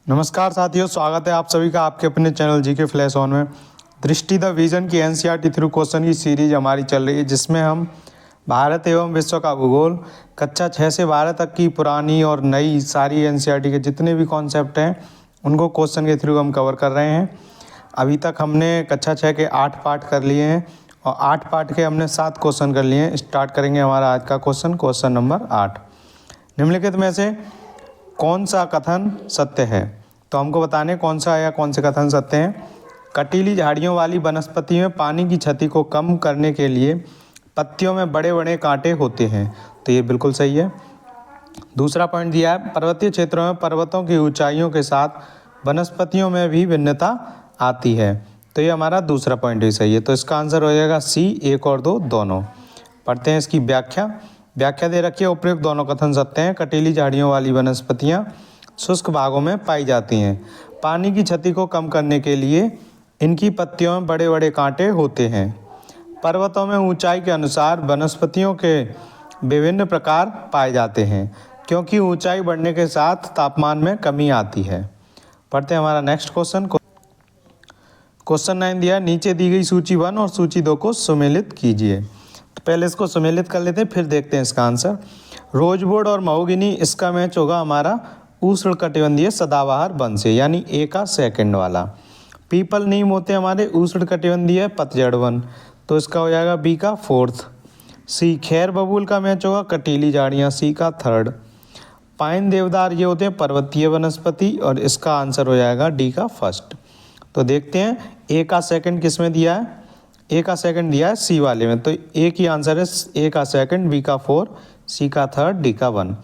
नमस्कार साथियों, स्वागत है आप सभी का आपके अपने चैनल जीके फ्लैश ऑन में। दृष्टि द विजन की एनसीईआरटी थ्रू क्वेश्चन की सीरीज हमारी चल रही है, जिसमें हम भारत एवं विश्व का भूगोल कक्षा 6 से 12 तक की पुरानी और नई सारी एनसीईआरटी के जितने भी कॉन्सेप्ट हैं उनको क्वेश्चन के थ्रू हम कवर कर रहे हैं। अभी तक हमने कक्षा 6 के 8 पार्ट कर लिए हैं और 8 पार्ट के हमने 7 क्वेश्चन कर लिए हैं। स्टार्ट करेंगे हमारा आज का क्वेश्चन नंबर 8। निम्नलिखित में से कौन सा कथन सत्य है? तो हमको बताने कौन सा या कौन से कथन सत्य हैं। कटीली झाड़ियों वाली वनस्पति में पानी की क्षति को कम करने के लिए पत्तियों में बड़े बड़े कांटे होते हैं, तो ये बिल्कुल सही है। दूसरा पॉइंट दिया है, पर्वतीय क्षेत्रों में पर्वतों की ऊंचाइयों के साथ वनस्पतियों में भी भिन्नता आती है, तो ये हमारा दूसरा पॉइंट भी सही है। तो इसका आंसर हो जाएगा सी, 1 और 2 दोनों। पढ़ते हैं इसकी व्याख्या दे रखी है। उपयुक्त दोनों कथन सत्य हैं। कटीली झाड़ियों वाली वनस्पतियां शुष्क भागों में पाई जाती हैं। पानी की क्षति को कम करने के लिए इनकी पत्तियों में बड़े बड़े कांटे होते हैं। पर्वतों में ऊंचाई के अनुसार वनस्पतियों के विभिन्न प्रकार पाए जाते हैं, क्योंकि ऊंचाई बढ़ने के साथ तापमान में कमी आती है। पढ़ते हैं हमारा नेक्स्ट क्वेश्चन 9 दिया, नीचे दी गई सूची 1 और सूची 2 को सुमेलित कीजिए। तो पहले इसको सुमेलित कर लेते हैं, फिर देखते हैं इसका आंसर। रोजवुड और महोगनी, इसका मैच होगा हमारा उष्णकटिबंधीय सदाबहार वन से, यानी ए का सेकंड वाला। पीपल नीम होते हैं हमारे उष्णकटिबंधीय पतझड़ वन, तो इसका हो जाएगा बी का 4th। सी खैर बबूल का मैच होगा कटीली झाड़ियाँ, सी का 3rd। पाइन देवदार ये होते हैं पर्वतीय वनस्पति, और इसका आंसर हो जाएगा डी का 1st। तो देखते हैं ए का सेकंड किस में दिया है। ए का सेकंड दिया है सी वाले में, तो ए की आंसर है ए का सेकंड, बी का 4, सी का 3rd, डी का 1।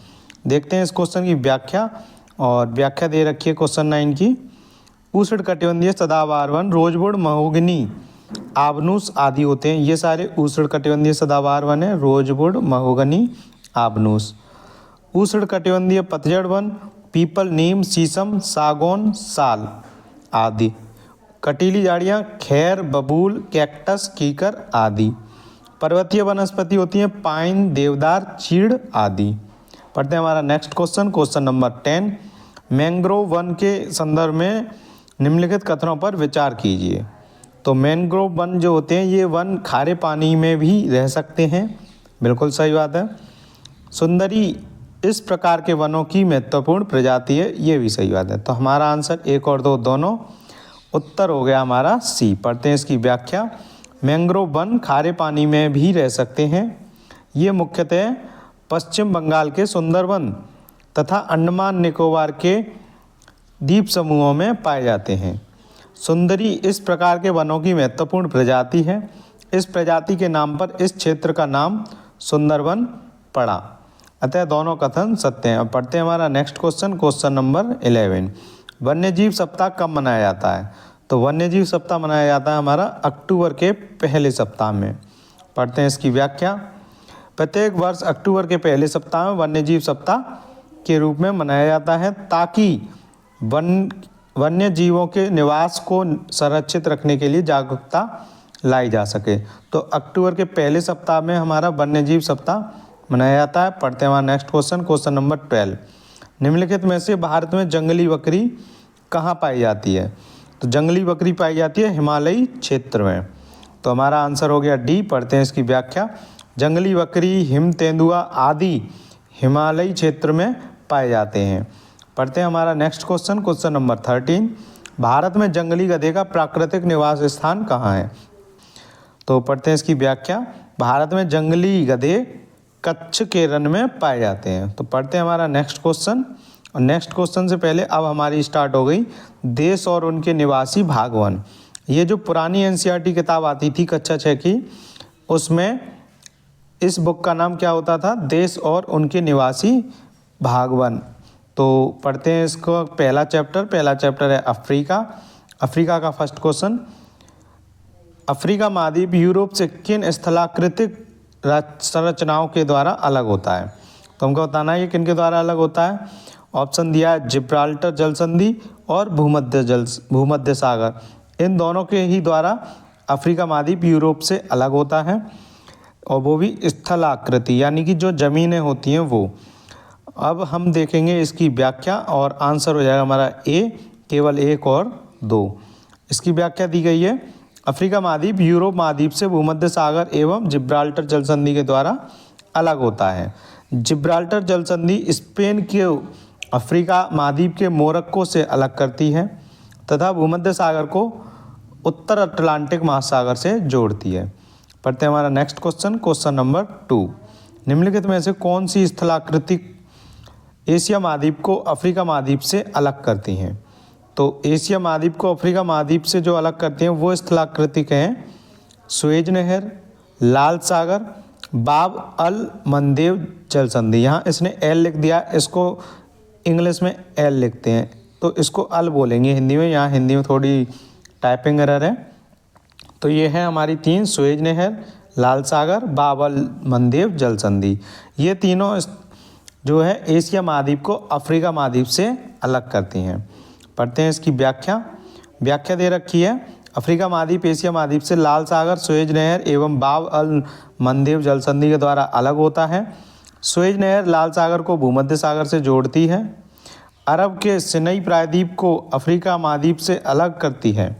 देखते हैं इस क्वेश्चन की व्याख्या, और व्याख्या दे रखी है क्वेश्चन 9 की। उष्णकटिबंधीय सदाबहार वन रोजवुड, महोगनी, आबनूस आदि होते हैं। ये सारे उष्णकटिबंधीय सदाबहार वन है, रोजवुड, महोगनी, आबनूस। उष्णकटिबंधीय पतझड़ वन पीपल, नीम, शीशम, सागौन, साल आदि। कटीली झाड़ियाँ खैर, बबूल, कैक्टस, कीकर आदि। पर्वतीय वनस्पति होती हैं पाइन, देवदार, चीड़ आदि। पढ़ते हैं हमारा next question number 10। Mangrove one के संदर्भ में निम्नलिखित कथनों पर विचार कीजिए। तो मैंग्रोव वन जो होते हैं ये वन खारे पानी में भी रह सकते हैं, बिल्कुल सही बात है। सुंदरी इस प्रकार के वनों की महत्वपूर्ण प्रजाति है, ये भी सही बात है। तो हमारा आंसर 1 और 2 दोनों उत्तर हो गया हमारा सी। पढ़ते हैं इसकी व्याख्या। मैंग्रोव वन खारे पानी में भी रह सकते हैं। ये मुख्यतः पश्चिम बंगाल के सुंदरवन तथा अंडमान निकोबार के द्वीप समूहों में पाए जाते हैं। सुंदरी इस प्रकार के वनों की महत्वपूर्ण प्रजाति है। इस प्रजाति के नाम पर इस क्षेत्र का नाम सुंदरवन पड़ा, अतः दोनों कथन सत्य हैं। अब पढ़ते हैं हमारा नेक्स्ट क्वेश्चन नंबर 11। वन्यजीव सप्ताह कब मनाया जाता है? तो वन्यजीव सप्ताह मनाया जाता है हमारा अक्टूबर के पहले सप्ताह में। पढ़ते हैं इसकी व्याख्या। प्रत्येक वर्ष अक्टूबर के पहले सप्ताह में वन्यजीव सप्ताह के रूप में मनाया जाता है, ताकि वन्य जीवों के निवास को संरक्षित रखने के लिए जागरूकता लाई जा सके। तो अक्टूबर के पहले सप्ताह में हमारा वन्यजीव सप्ताह मनाया जाता है। पढ़ते हैं हमारा नेक्स्ट क्वेश्चन नंबर 12। निम्नलिखित में से भारत में जंगली बकरी कहाँ पाई जाती है? तो जंगली बकरी पाई जाती है हिमालयी क्षेत्र में, तो हमारा आंसर हो गया डी। पढ़ते हैं इसकी व्याख्या। जंगली बकरी, हिम तेंदुआ आदि हिमालयी क्षेत्र में पाए जाते हैं। पढ़ते हैं हमारा नेक्स्ट क्वेश्चन नंबर 13। भारत में जंगली गधे का प्राकृतिक निवास स्थान कहाँ है? तो पढ़ते हैं इसकी व्याख्या। भारत में जंगली गधे कच्छ के रण में पाए जाते हैं। तो पढ़ते हैं हमारा नेक्स्ट क्वेश्चन, और नेक्स्ट क्वेश्चन से पहले अब हमारी स्टार्ट हो गई देश और उनके निवासी भाग 1। ये जो पुरानी एनसीईआरटी किताब आती थी कक्षा 6 की, उसमें इस बुक का नाम क्या होता था? देश और उनके निवासी भाग 1। तो पढ़ते हैं इसको। पहला चैप्टर है अफ्रीका का फर्स्ट क्वेश्चन। अफ्रीका महाद्वीप यूरोप से किन स्थलाकृतिक संरचनाओं के द्वारा अलग होता है? तो हमको बताना है ये किन के द्वारा अलग होता है। ऑप्शन दिया है जिब्राल्टर जल संधि और भूमध्य सागर, इन दोनों के ही द्वारा अफ्रीका महाद्वीप यूरोप से अलग होता है, और वो भी स्थलाकृति, यानी कि जो ज़मीनें होती हैं वो। अब हम देखेंगे इसकी व्याख्या और आंसर हो जाएगा हमारा ए, केवल 1 और 2। इसकी व्याख्या दी गई है, अफ्रीका महाद्वीप यूरोप महाद्वीप से भूमध्य सागर एवं जिब्राल्टर जल संधि के द्वारा अलग होता है। जिब्राल्टर जल संधि स्पेन के अफ्रीका महाद्वीप के मोरक्को से अलग करती है तथा भूमध्य सागर को उत्तर अटलांटिक महासागर से जोड़ती है। पढ़ते हैं हमारा नेक्स्ट क्वेश्चन, क्वेश्चन नंबर 2। निम्नलिखित में से कौन सी स्थलाकृति एशिया महाद्वीप को अफ्रीका महाद्वीप से अलग करती हैं? तो एशिया महाद्वीप को अफ्रीका महाद्वीप से जो अलग करती हैं वो स्थलाकृतिक हैं सुएज नहर, लाल सागर, बाब अल मंदेव जल संधि। यहाँ इसने एल लिख दिया, इसको इंग्लिश में एल लिखते हैं तो इसको अल बोलेंगे हिंदी में, यहाँ हिंदी में थोड़ी टाइपिंग एरर है। तो ये है हमारी 3, सुएज नहर, लाल सागर, बाब अल मंदेव जल संधि। ये तीनों जो है एशिया महाद्वीप को अफ्रीका महाद्वीप से अलग करती हैं। पढ़ते हैं इसकी व्याख्या दे रखी है, अफ्रीका महाद्वीप एशिया महाद्वीप से लाल सागर, सुएज नहर एवं बाब अल मंदेव जल संधि के द्वारा अलग होता है। सुएज नहर लाल सागर को भूमध्य सागर से जोड़ती है। अरब के सिनाई प्रायद्वीप को अफ्रीका महाद्वीप से अलग करती है।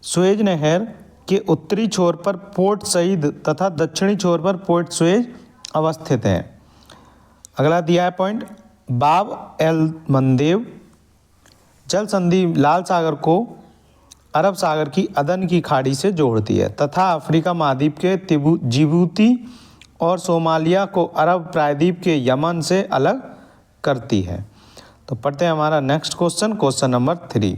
सुएज नहर के उत्तरी छोर पर पोर्ट सईद तथा दक्षिणी छोर पर पोर्ट सुएज अवस्थित है। अगला दिया है पॉइंट, बाब एल मंदेव जल संधि लाल सागर को अरब सागर की अदन की खाड़ी से जोड़ती है तथा अफ्रीका महाद्वीप के जिबूती और सोमालिया को अरब प्रायद्वीप के यमन से अलग करती है। तो पढ़ते हैं हमारा नेक्स्ट क्वेश्चन, क्वेश्चन नंबर 3।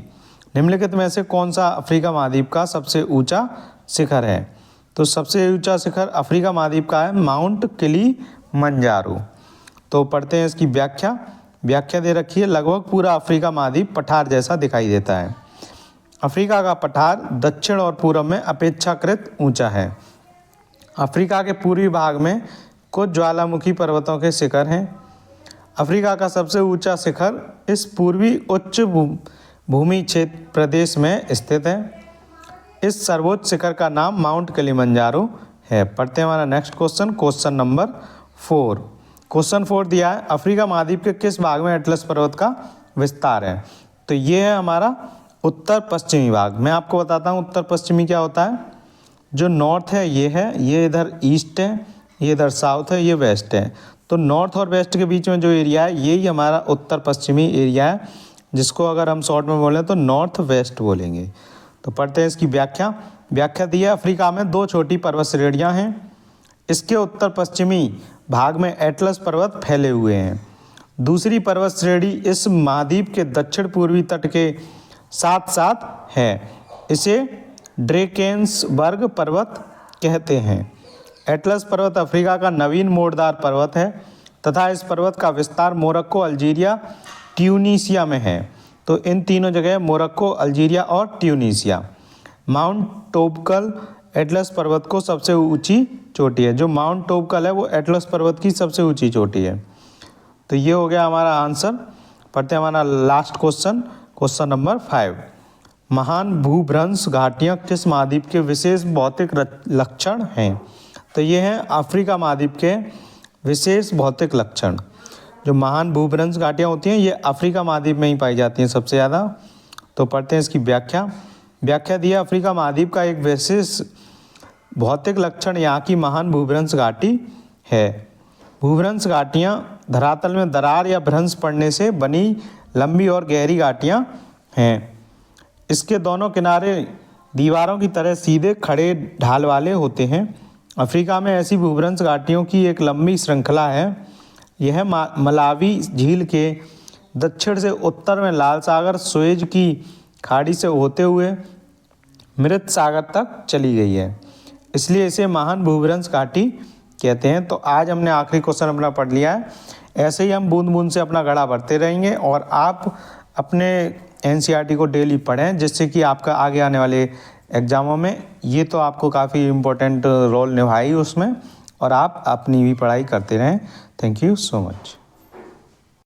निम्नलिखित में से कौन सा अफ्रीका महाद्वीप का सबसे ऊंचा शिखर है? तो सबसे ऊंचा शिखर अफ्रीका महाद्वीप का है माउंट किलिमंजारो। तो पढ़ते हैं इसकी व्याख्या दे रखी है, लगभग पूरा अफ्रीका महाद्वीप पठार जैसा दिखाई देता है। अफ्रीका का पठार दक्षिण और पूर्व में अपेक्षाकृत ऊंचा है। अफ्रीका के पूर्वी भाग में कुछ ज्वालामुखी पर्वतों के शिखर हैं। अफ्रीका का सबसे ऊंचा शिखर इस पूर्वी उच्च भूमि क्षेत्र प्रदेश में स्थित है। इस सर्वोच्च शिखर का नाम माउंट किलिमंजारो है। पढ़ते हैं हमारा next question, question number 4। Question 4 दिया है, अफ्रीका महाद्वीप के किस भाग में एटलस पर्वत का विस्तार है? तो ये है हमारा उत्तर पश्चिमी भाग। मैं आपको बताता हूँ उत्तर पश्चिमी क्या होता है। जो नॉर्थ है, ये इधर ईस्ट है, ये इधर साउथ है, ये वेस्ट है। तो नॉर्थ और वेस्ट के बीच में जो एरिया है यही हमारा उत्तर पश्चिमी एरिया है, जिसको अगर हम शॉर्ट में बोलें तो नॉर्थ वेस्ट बोलेंगे। तो पढ़ते हैं इसकी व्याख्या दी है, अफ्रीका में 2 छोटी पर्वत श्रेणियाँ हैं। इसके उत्तर पश्चिमी भाग में एटलस पर्वत फैले हुए हैं। दूसरी पर्वत श्रेणी इस महाद्वीप के दक्षिण पूर्वी तट के साथ साथ है। इसे ड्रेकेंसबर्ग पर्वत कहते हैं। एटलस पर्वत अफ्रीका का नवीन मोड़दार पर्वत है तथा इस पर्वत का विस्तार मोरक्को, अल्जीरिया, ट्यूनीसिया में है। तो इन तीनों जगह मोरक्को, अल्जीरिया और ट्यूनीसिया। माउंट टोबकल एटलस पर्वत को सबसे ऊंची चोटी है। जो माउंट टोबकल है वो एटलस पर्वत की सबसे ऊंची चोटी है। तो ये हो गया हमारा आंसर। पढ़ते हैं हमारा लास्ट क्वेश्चन, क्वेश्चन नंबर 5। महान भूभ्रंश घाटियाँ किस महाद्वीप के विशेष भौतिक लक्षण हैं? तो ये हैं अफ्रीका महाद्वीप के विशेष भौतिक लक्षण। जो महान भूभ्रंश घाटियाँ होती हैं ये अफ्रीका महाद्वीप में ही पाई जाती हैं सबसे ज़्यादा। तो पढ़ते हैं इसकी व्याख्या दी है, अफ्रीका महाद्वीप का एक विशेष भौतिक लक्षण यहाँ की महान भूभ्रंश घाटी है। भूभ्रंश घाटियाँ धरातल में दरार या भ्रंश पड़ने से बनी लंबी और गहरी घाटियाँ हैं। इसके दोनों किनारे दीवारों की तरह सीधे खड़े ढाल वाले होते हैं। अफ्रीका में ऐसी भूभ्रंश घाटियों की एक लंबी श्रृंखला है। यह मलावी झील के दक्षिण से उत्तर में लाल सागर, सुएज की खाड़ी से होते हुए मृत सागर तक चली गई है, इसलिए इसे महान भूभ्रंश घाटी कहते हैं। तो आज हमने आखिरी क्वेश्चन अपना पढ़ लिया है। ऐसे ही हम बूंद बूंद से अपना घड़ा भरते रहेंगे और आप अपने एनसीईआरटी को डेली पढ़ें, जिससे कि आपका आगे आने वाले एग्जामों में ये तो आपको काफ़ी इम्पोर्टेंट रोल निभाई उसमें, और आप अपनी भी पढ़ाई करते रहें। Thank you so much.